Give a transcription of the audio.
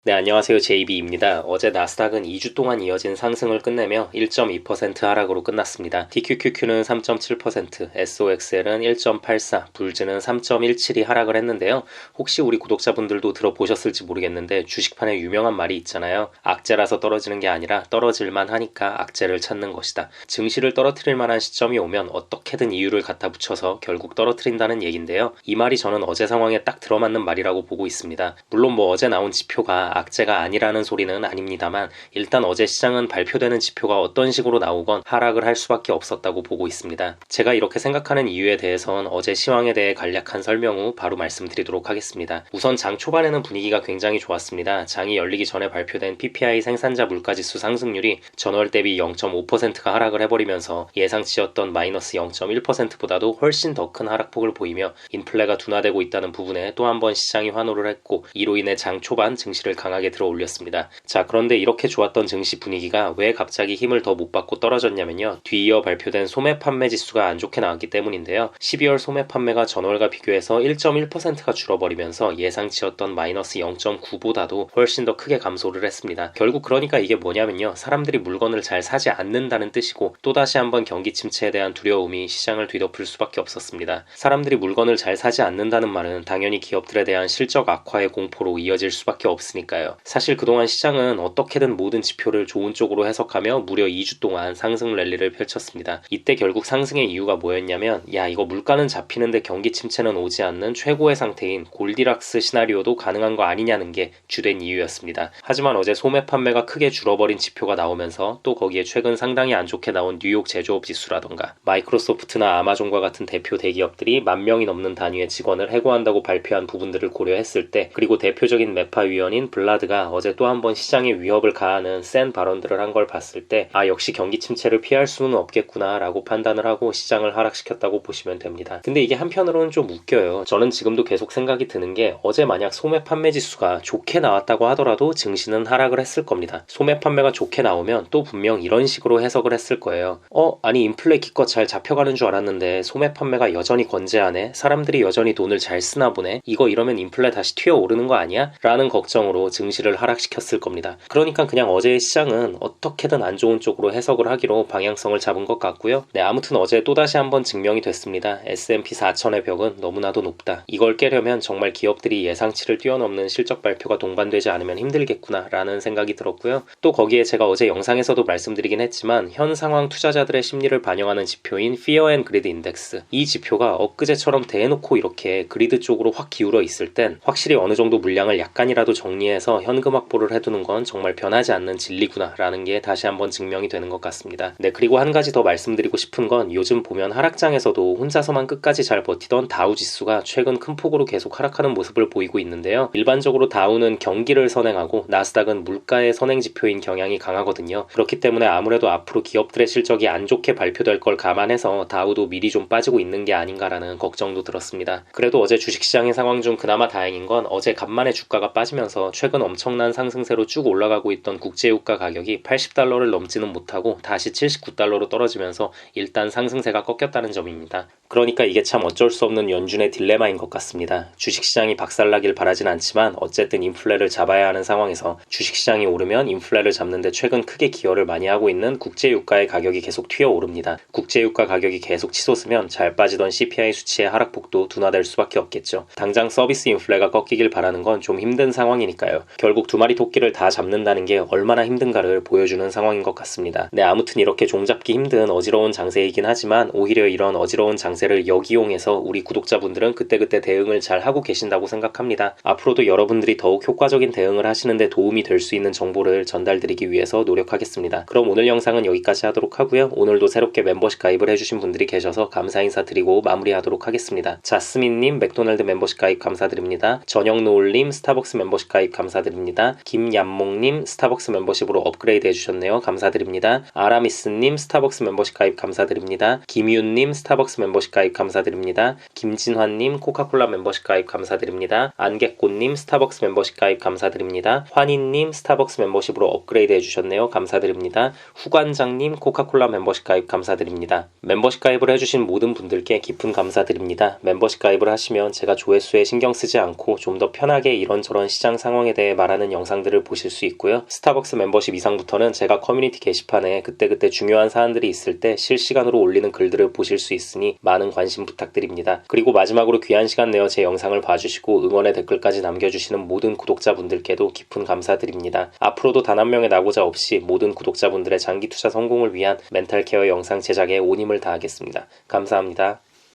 네, 안녕하세요. JB입니다. 어제 나스닥은 2주 동안 이어진 상승을 끝내며 1.2% 하락으로 끝났습니다. TQQQ는 3.7%, SOXL은 1.84, 불즈는 3.17이 하락을 했는데요. 혹시 우리 구독자분들도 들어보셨을지 모르겠는데 주식판에 유명한 말이 있잖아요. 악재라서 떨어지는 게 아니라 떨어질만 하니까 악재를 찾는 것이다. 증시를 떨어뜨릴 만한 시점이 오면 어떻게든 이유를 갖다 붙여서 결국 떨어뜨린다는 얘긴데요. 이 말이 저는 어제 상황에 딱 들어맞는 말이라고 보고 있습니다. 물론 어제 나온 지표가 악재가 아니라는 소리는 아닙니다만 일단 어제 시장은 발표되는 지표가 어떤 식으로 나오건 하락을 할 수밖에 없었다고 보고 있습니다. 제가 이렇게 생각하는 이유에 대해선 어제 시황에 대해 간략한 설명 후 바로 말씀드리도록 하겠습니다. 우선 장 초반에는 분위기가 굉장히 좋았습니다. 장이 열리기 전에 발표된 PPI 생산자 물가지수 상승률이 전월 대비 0.5%가 하락을 해버리면서 예상치였던 마이너스 0.1%보다도 훨씬 더 큰 하락폭을 보이며 인플레가 둔화되고 있다는 부분에 또 한 번 시장이 환호를 했고 이로 인해 장 초반 증시를 강하게 들어 올렸습니다. 자, 그런데 이렇게 좋았던 증시 분위기가 왜 갑자기 힘을 더 못 받고 떨어졌냐면요. 뒤이어 발표된 소매 판매 지수가 안 좋게 나왔기 때문인데요. 12월 소매 판매가 전월과 비교해서 1.1%가 줄어버리면서 예상치였던 마이너스 0.9보다도 훨씬 더 크게 감소를 했습니다. 결국 그러니까 이게 뭐냐면요. 사람들이 물건을 잘 사지 않는다는 뜻이고 또다시 한번 경기 침체에 대한 두려움이 시장을 뒤덮을 수밖에 없었습니다. 사람들이 물건을 잘 사지 않는다는 말은 당연히 기업들에 대한 실적 악화의 공포로 이어질 수밖에 없으니까요. 사실 그동안 시장은 어떻게든 모든 지표를 좋은 쪽으로 해석하며 무려 2주 동안 상승 랠리를 펼쳤습니다. 이때 결국 상승의 이유가 뭐였냐면 이거 물가는 잡히는데 경기 침체는 오지 않는 최고의 상태인 골디락스 시나리오도 가능한 거 아니냐는 게 주된 이유였습니다. 하지만 어제 소매 판매가 크게 줄어버린 지표가 나오면서 또 거기에 최근 상당히 안 좋게 나온 뉴욕 제조업 지수라던가 마이크로소프트나 아마존과 같은 대표 대기업들이 10,000명이 넘는 단위의 직원을 해고한다고 발표한 부분들을 고려했을 때 그리고 대표적인 매파 위원인 블라드가 어제 또 한 번 시장에 위협을 가하는 센 발언들을 한 걸 봤을 때 역시 경기 침체를 피할 수는 없겠구나 라고 판단을 하고 시장을 하락시켰다고 보시면 됩니다. 근데 이게 한편으로는 좀 웃겨요. 저는 지금도 계속 생각이 드는 게 어제 만약 소매 판매 지수가 좋게 나왔다고 하더라도 증시는 하락을 했을 겁니다. 소매 판매가 좋게 나오면 또 분명 이런 식으로 해석을 했을 거예요. 아니 인플레 기껏 잘 잡혀가는 줄 알았는데 소매 판매가 여전히 건재하네. 사람들이 여전히 돈을 잘 쓰나 보네. 이러면 인플레 다시 튀어오르는 거 아니야? 라는 걱정으로 증시를 하락시켰을 겁니다. 그러니까 그냥 어제의 시장은 어떻게든 안 좋은 쪽으로 해석을 하기로 방향성을 잡은 것 같고요. 네, 아무튼 어제 또다시 한번 증명이 됐습니다. S&P 4000의 벽은 너무나도 높다. 이걸 깨려면 정말 기업들이 예상치를 뛰어넘는 실적 발표가 동반되지 않으면 힘들겠구나 라는 생각이 들었고요. 또 거기에 제가 어제 영상에서도 말씀드리긴 했지만 현 상황 투자자들의 심리를 반영하는 지표인 Fear and Greed Index, 이 지표가 엊그제처럼 대놓고 이렇게 그리드 쪽으로 확 기울어 있을 땐 확실히 어느 정도 물량을 약간이라도 정리해서 현금 확보를 해두는 건 정말 변하지 않는 진리구나 라는 게 다시 한번 증명이 되는 것 같습니다. 네, 그리고 한 가지 더 말씀드리고 싶은 건 요즘 보면 하락장에서도 혼자서만 끝까지 잘 버티던 다우 지수가 최근 큰 폭으로 계속 하락하는 모습을 보이고 있는데요. 일반적으로 다우는 경기를 선행하고 나스닥은 물가의 선행 지표인 경향이 강하거든요. 그렇기 때문에 아무래도 앞으로 기업들의 실적이 안 좋게 발표될 걸 감안해서 다우도 미리 좀 빠지고 있는 게 아닌가라는 걱정도 들었습니다. 그래도 어제 주식시장의 상황 중 그나마 다행인 건 어제 간만에 주가가 빠지면서 최근 엄청난 상승세로 쭉 올라가고 있던 국제유가 가격이 $80를 넘지는 못하고 다시 $79로 떨어지면서 일단 상승세가 꺾였다는 점입니다. 그러니까 이게 참 어쩔 수 없는 연준의 딜레마인 것 같습니다. 주식시장이 박살나길 바라진 않지만 어쨌든 인플레를 잡아야 하는 상황에서 주식시장이 오르면 인플레를 잡는데 최근 크게 기여를 많이 하고 있는 국제유가의 가격이 계속 튀어오릅니다. 국제유가 가격이 계속 치솟으면 잘 빠지던 CPI 수치의 하락폭도 둔화될 수밖에 없겠죠. 당장 서비스 인플레가 꺾이길 바라는 건 좀 힘든 상황이니까요. 결국 두 마리 토끼를 다 잡는다는 게 얼마나 힘든가를 보여주는 상황인 것 같습니다. 네, 아무튼 이렇게 종잡기 힘든 어지러운 장세이긴 하지만 오히려 이런 어지러운 장세를 역이용해서 우리 구독자분들은 그때그때 대응을 잘 하고 계신다고 생각합니다. 앞으로도 여러분들이 더욱 효과적인 대응을 하시는데 도움이 될 수 있는 정보를 전달드리기 위해서 노력하겠습니다. 그럼 오늘 영상은 여기까지 하도록 하고요. 오늘도 새롭게 멤버십 가입을 해주신 분들이 계셔서 감사 인사 드리고 마무리하도록 하겠습니다. 자스민님 맥도날드 멤버십 가입 감사드립니다. 전영노을님 스타벅스 멤버십 가입 감사드립니다. 김얌몽님 스타벅스 멤버십으로 업그레이드 해주셨네요. 감사드립니다. 아라미스님 스타벅스 멤버십 가입 감사드립니다. 김윤님 스타벅스 멤버십 멤버십 가입 감사드립니다. 김진환님 코카콜라 멤버십 가입 감사드립니다. 안개꽃님 스타벅스 멤버십 가입 감사드립니다. 환희님 스타벅스 멤버십으로 업그레이드 해주셨네요. 감사드립니다. 후관장님 코카콜라 멤버십 가입 감사드립니다. 멤버십 가입을 해주신 모든 분들께 깊은 감사드립니다. 멤버십 가입을 하시면 제가 조회수에 신경 쓰지 않고 좀 더 편하게 이런저런 시장 상황에 대해 말하는 영상들을 보실 수 있고요. 스타벅스 멤버십 이상부터는 제가 커뮤니티 게시판에 그때그때 중요한 사안들이 있을 때 실시간으로 올리는 글들을 보실 수 있으니 많은 관심 부탁드립니다. 그리고 마지막으로 귀한 시간 내어 제 영상을 봐주시고 응원의 댓글까지 남겨주시는 모든 구독자분들께도 깊은 감사드립니다. 앞으로도 단 한 명의 낙오자 없이 모든 구독자분들의 장기 투자 성공을 위한 멘탈 케어 영상 제작에 온 힘을 다하겠습니다. 감사합니다.